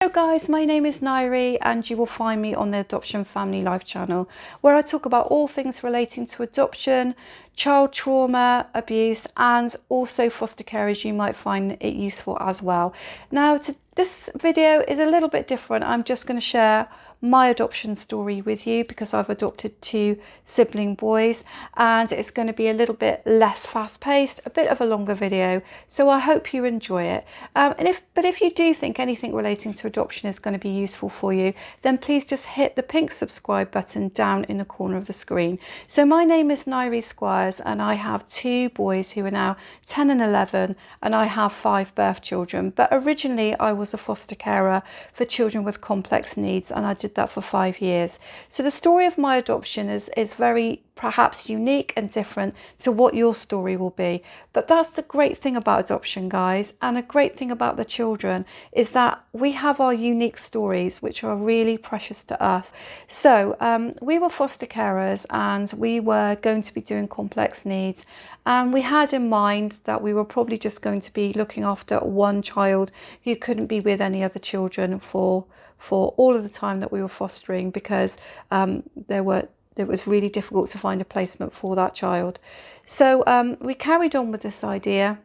Hello guys, my name is Nairi and you will find me on the Adoption Family Life channel where I talk about all things relating to adoption, child trauma, abuse and also foster care, as you might find it useful as well. Now this video is a little bit different. I'm just going to share my adoption story with you because I've adopted two sibling boys and it's going to be a little bit less fast-paced, a bit of a longer video, so I hope you enjoy it. But if you do think anything relating to adoption is going to be useful for you, then please just hit the pink subscribe button down in the corner of the screen. So my name is Nairi Squires and I have two boys who are now 10 and 11 and I have 5 birth children, but originally I was a foster carer for children with complex needs and I did that for 5 years. So the story of my adoption is very perhaps unique and different to what your story will be. But that's the great thing about adoption, guys, and a great thing about the children is that we have our unique stories which are really precious to us. So we were foster carers and we were going to be doing complex needs, and we had in mind that we were probably just going to be looking after one child who couldn't be with any other children for all of the time that we were fostering, because it was really difficult to find a placement for that child. So we carried on with this idea,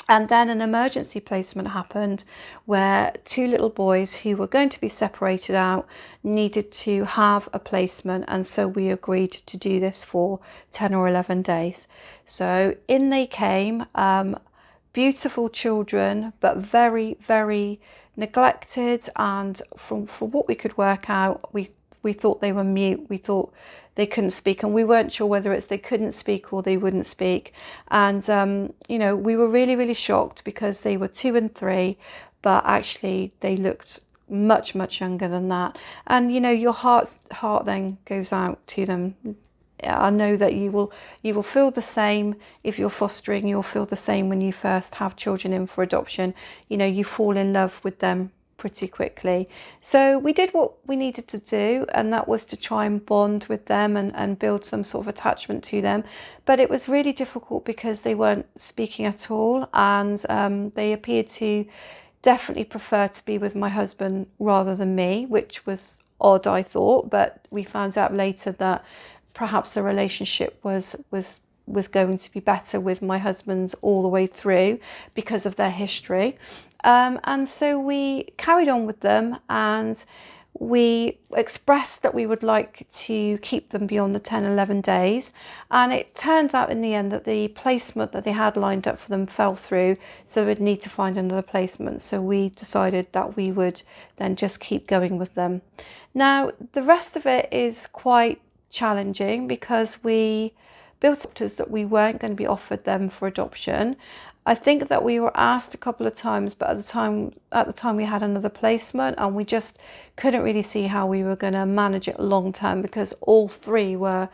and then an emergency placement happened where 2 little boys who were going to be separated out needed to have a placement, and so we agreed to do this for 10 or 11 days. So in they came, beautiful children, but very, very neglected, and from what we could work out, we thought they were mute. We thought they couldn't speak, and we weren't sure whether it's they couldn't speak or they wouldn't speak. And you know, we were really, really shocked because they were 2 and 3, but actually they looked much, much younger than that. And you know, your heart then goes out to them. I know that you will feel the same if you're fostering. You'll feel the same when you first have children in for adoption. You know, you fall in love with them pretty quickly. So we did what we needed to do, and that was to try and bond with them and build some sort of attachment to them. But it was really difficult because they weren't speaking at all, and they appeared to definitely prefer to be with my husband rather than me, which was odd, I thought. But we found out later that perhaps the relationship was going to be better with my husband all the way through because of their history. And so we carried on with them, and we expressed that we would like to keep them beyond the 10-11 days. And it turned out in the end that the placement that they had lined up for them fell through, so we'd need to find another placement. So we decided that we would then just keep going with them. Now, the rest of it is quite challenging because we built up that we weren't going to be offered them for adoption. I think that we were asked a couple of times, but at the time we had another placement, and we just couldn't really see how we were going to manage it long term because all 3 were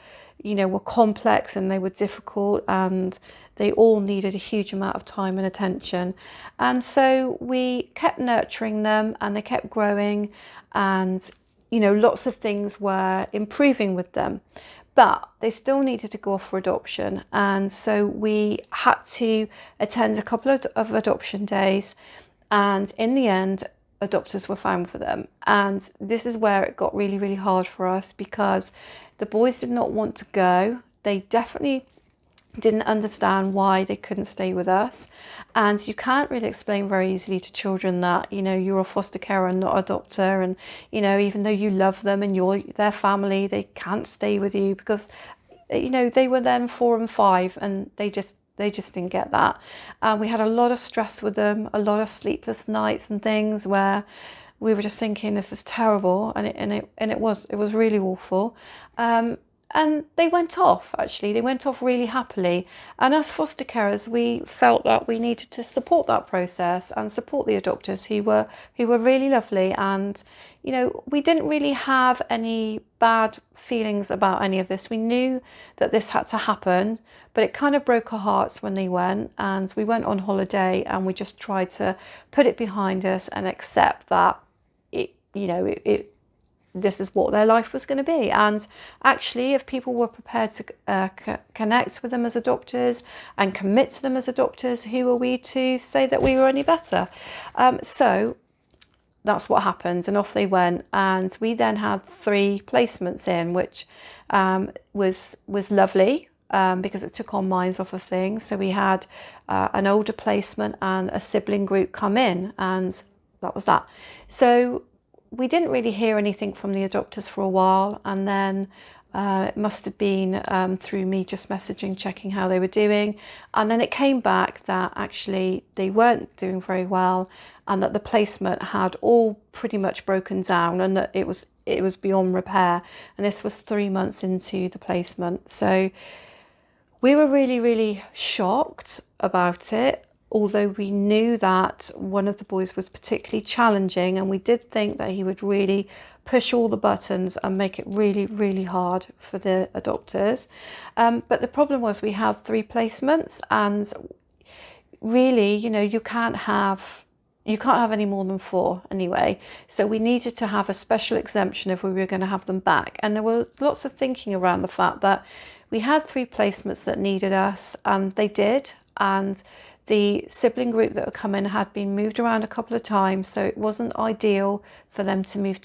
complex and they were difficult, and they all needed a huge amount of time and attention. And so we kept nurturing them, and they kept growing, and lots of things were improving with them. But they still needed to go off for adoption, and so we had to attend a couple of adoption days, and in the end adopters were found for them. And this is where it got really, really hard for us because the boys did not want to go. They definitely didn't understand why they couldn't stay with us, and you can't really explain very easily to children that you're a foster carer and not a adopter, and even though you love them and you're their family, they can't stay with you because they were then 4 and 5 and they just didn't get that. We had a lot of stress with them, a lot of sleepless nights and things where we were just thinking this is terrible, and it was really awful. And they went off, actually. They went off really happily. And as foster carers, we felt that we needed to support that process and support the adopters who were really lovely. And, we didn't really have any bad feelings about any of this. We knew that this had to happen, but it kind of broke our hearts when they went. And we went on holiday and we just tried to put it behind us and accept that this is what their life was going to be. And actually, if people were prepared to connect with them as adopters and commit to them as adopters, who are we to say that we were any better? So that's what happened, and off they went. And we then had 3 placements in, which was lovely, because it took our minds off of things. So we had an older placement and a sibling group come in, and that was that. So we didn't really hear anything from the adopters for a while, and then it must have been through me just messaging, checking how they were doing. And then it came back that actually they weren't doing very well, and that the placement had all pretty much broken down, and that it was beyond repair. And this was 3 months into the placement. So we were really, really shocked about it, although we knew that one of the boys was particularly challenging, and we did think that he would really push all the buttons and make it really, really hard for the adopters. But the problem was we had 3 placements, and really, you can't have any more than 4 anyway. So we needed to have a special exemption if we were going to have them back. And there was lots of thinking around the fact that we had 3 placements that needed us, and they did. And the sibling group that would come in had been moved around a couple of times, so it wasn't ideal for them to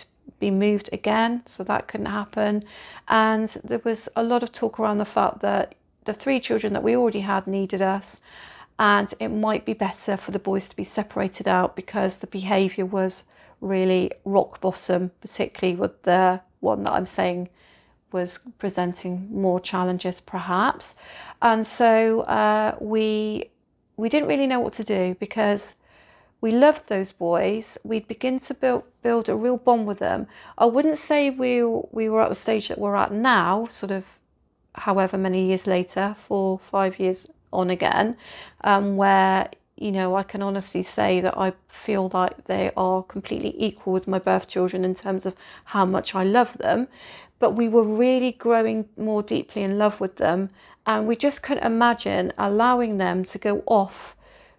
be moved again, so that couldn't happen. And there was a lot of talk around the fact that the 3 children that we already had needed us, and it might be better for the boys to be separated out because the behaviour was really rock bottom, particularly with the one that I'm saying was presenting more challenges perhaps. And so we didn't really know what to do, because we loved those boys. We'd begin to build a real bond with them. I wouldn't say we were at the stage that we're at now, sort of however many years later, 4 5 years on again, where I can honestly say that I feel like they are completely equal with my birth children in terms of how much I love them. But we were really growing more deeply in love with them, and we just couldn't imagine allowing them to go off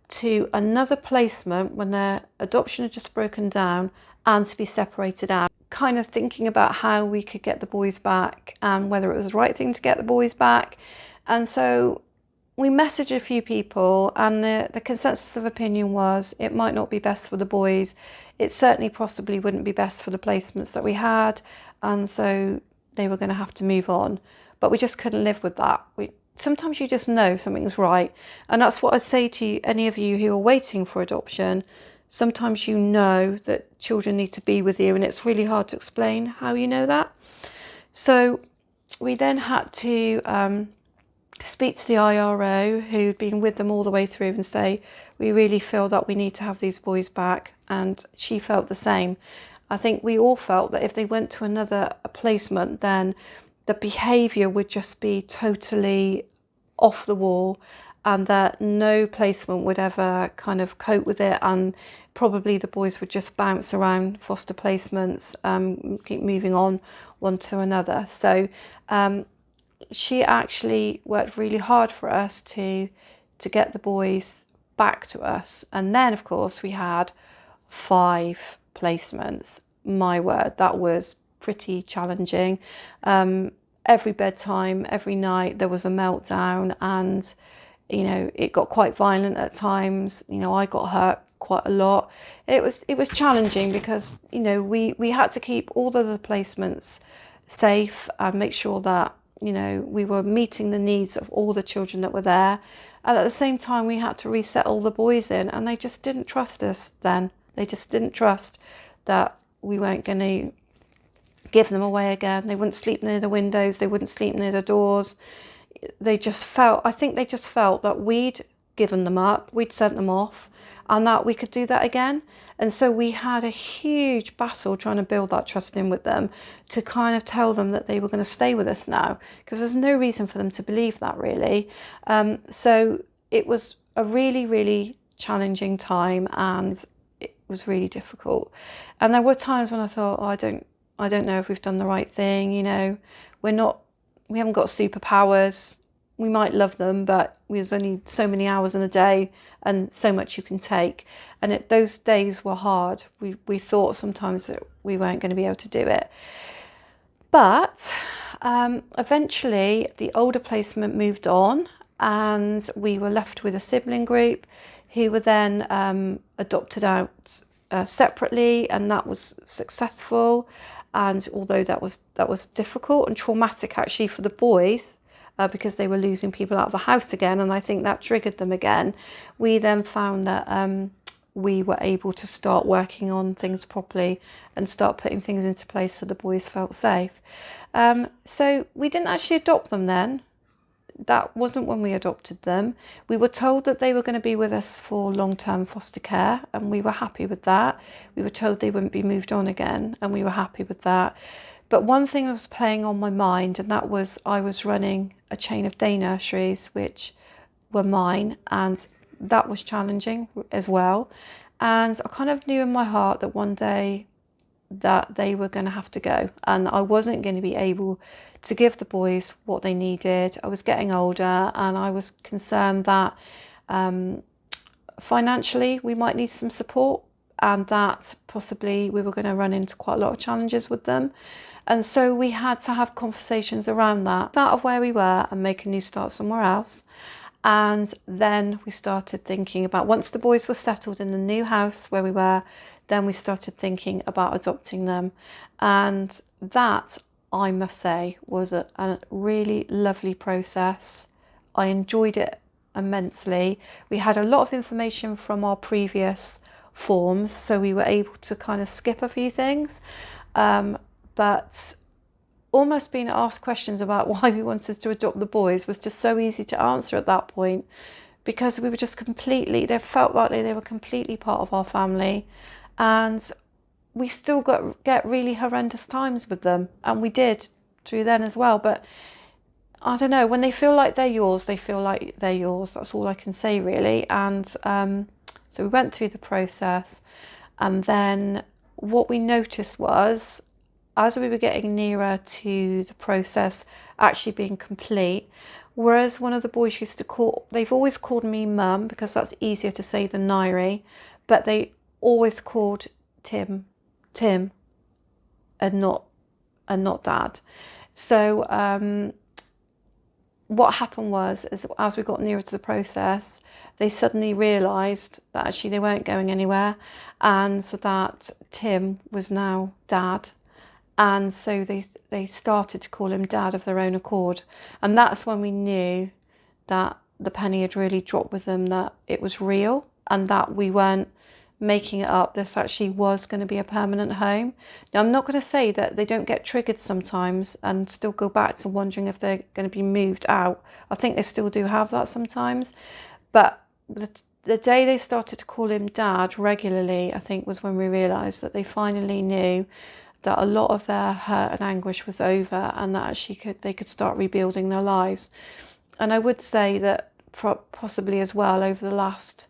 to another placement when their adoption had just broken down and to be separated out. Kind of thinking about how we could get the boys back and whether it was the right thing to get the boys back. And so we messaged a few people, and the consensus of opinion was it might not be best for the boys. It certainly possibly wouldn't be best for the placements that we had, and so they were going to have to move on. But we just couldn't live with that. Sometimes you just know something's right, and that's what I'd say to any of you who are waiting for adoption. Sometimes you know that children need to be with you, and it's really hard to explain how you know that. So we then had to speak to the IRO who'd been with them all the way through and say, we really feel that we need to have these boys back. And she felt the same. I think we all felt that if they went to another placement, then the behaviour would just be totally off the wall, and that no placement would ever kind of cope with it, and probably the boys would just bounce around foster placements, keep moving on one to another. So she actually worked really hard for us to get the boys back to us. And then of course we had 5 placements. My word, that was pretty challenging. Every bedtime, every night there was a meltdown, and it got quite violent at times. I got hurt quite a lot. It was challenging because we had to keep all of the placements safe and make sure that we were meeting the needs of all the children that were there. And at the same time, we had to resettle the boys in, and they just didn't trust us then. They just didn't trust that we weren't going to give them away again. They wouldn't sleep near the windows. They wouldn't sleep near the doors. I think they just felt that we'd given them up, we'd sent them off, and that we could do that again. And so we had a huge battle trying to build that trust in with them, to kind of tell them that they were going to stay with us now, because there's no reason for them to believe that, really. So it was a really, really challenging time, and it was really difficult. And there were times when I thought, I don't know if we've done the right thing. We haven't got superpowers. We might love them, but there's only so many hours in a day and so much you can take. And those days were hard. We thought sometimes that we weren't going to be able to do it. But eventually the older placement moved on, and we were left with a sibling group who were then adopted out separately, and that was successful. And although that was difficult and traumatic actually for the boys, because they were losing people out of the house again, and I think that triggered them again, we then found that we were able to start working on things properly and start putting things into place so the boys felt safe. So we didn't actually adopt them then. That wasn't when we adopted them. We were told that they were going to be with us for long-term foster care, and we were happy with that. We were told they wouldn't be moved on again, and we were happy with that. But one thing was playing on my mind, and that was I was running a chain of day nurseries which were mine, and that was challenging as well. And I kind of knew in my heart that one day that they were going to have to go, and I wasn't going to be able to give the boys what they needed. I was getting older, and I was concerned that financially we might need some support, and that possibly we were going to run into quite a lot of challenges with them. And so we had to have conversations around that, out of where we were and make a new start somewhere else. And then we started thinking about, once the boys were settled in the new house where we were, then we started thinking about adopting them. And that, I must say, was a really lovely process. I enjoyed it immensely. We had a lot of information from our previous forms, so we were able to kind of skip a few things. But almost being asked questions about why we wanted to adopt the boys was just so easy to answer at that point, because we were just completely, they felt like they were completely part of our family. And we still get really horrendous times with them, and we did through then as well. But I don't know, when they feel like they're yours, they feel like they're yours. That's all I can say, really. And so we went through the process, and then what we noticed was, as we were getting nearer to the process actually being complete, whereas one of the boys used to they've always called me mum because that's easier to say than Nairi, but they always called Tim and not dad. So what happened was, as we got nearer to the process, they suddenly realised that actually they weren't going anywhere, and so that Tim was now dad. And so they started to call him dad of their own accord. And that's when we knew that the penny had really dropped with them, that it was real and that we weren't making it up. This actually was going to be a permanent home. Now, I'm not going to say that they don't get triggered sometimes and still go back to wondering if they're going to be moved out. I think they still do have that sometimes. But the day they started to call him dad regularly, I think, was when we realised that they finally knew that a lot of their hurt and anguish was over, and that actually they could start rebuilding their lives. And I would say that possibly as well over the last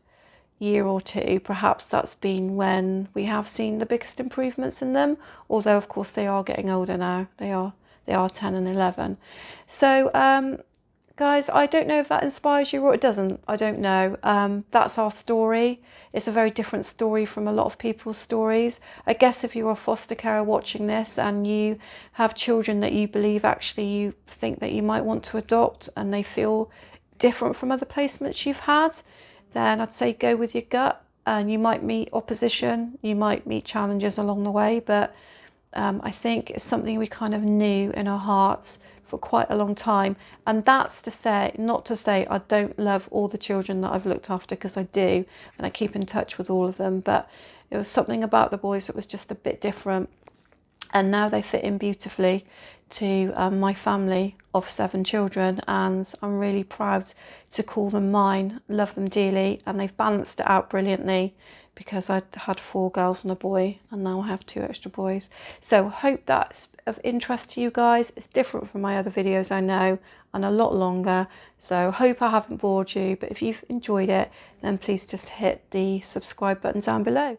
year or two, perhaps that's been when we have seen the biggest improvements in them, although of course they are getting older now. They are 10 and 11. So guys, I don't know if that inspires you or it doesn't. I don't know. That's our story. It's a very different story from a lot of people's stories. I guess if you're a foster carer watching this and you have children that you believe actually you think that you might want to adopt and they feel different from other placements you've had, then I'd say go with your gut. And you might meet opposition, you might meet challenges along the way, but I think it's something we kind of knew in our hearts for quite a long time. And that's to say, not to say I don't love all the children that I've looked after, because I do, and I keep in touch with all of them, but it was something about the boys that was just a bit different. And now they fit in beautifully to my family of 7 children, and I'm really proud to call them mine, love them dearly, and they've balanced it out brilliantly, because I had 4 girls and a boy, and now I have 2 extra boys. So hope that's of interest to you guys. It's different from my other videos, I know, and a lot longer, so hope I haven't bored you, but if you've enjoyed it, then please just hit the subscribe button down below.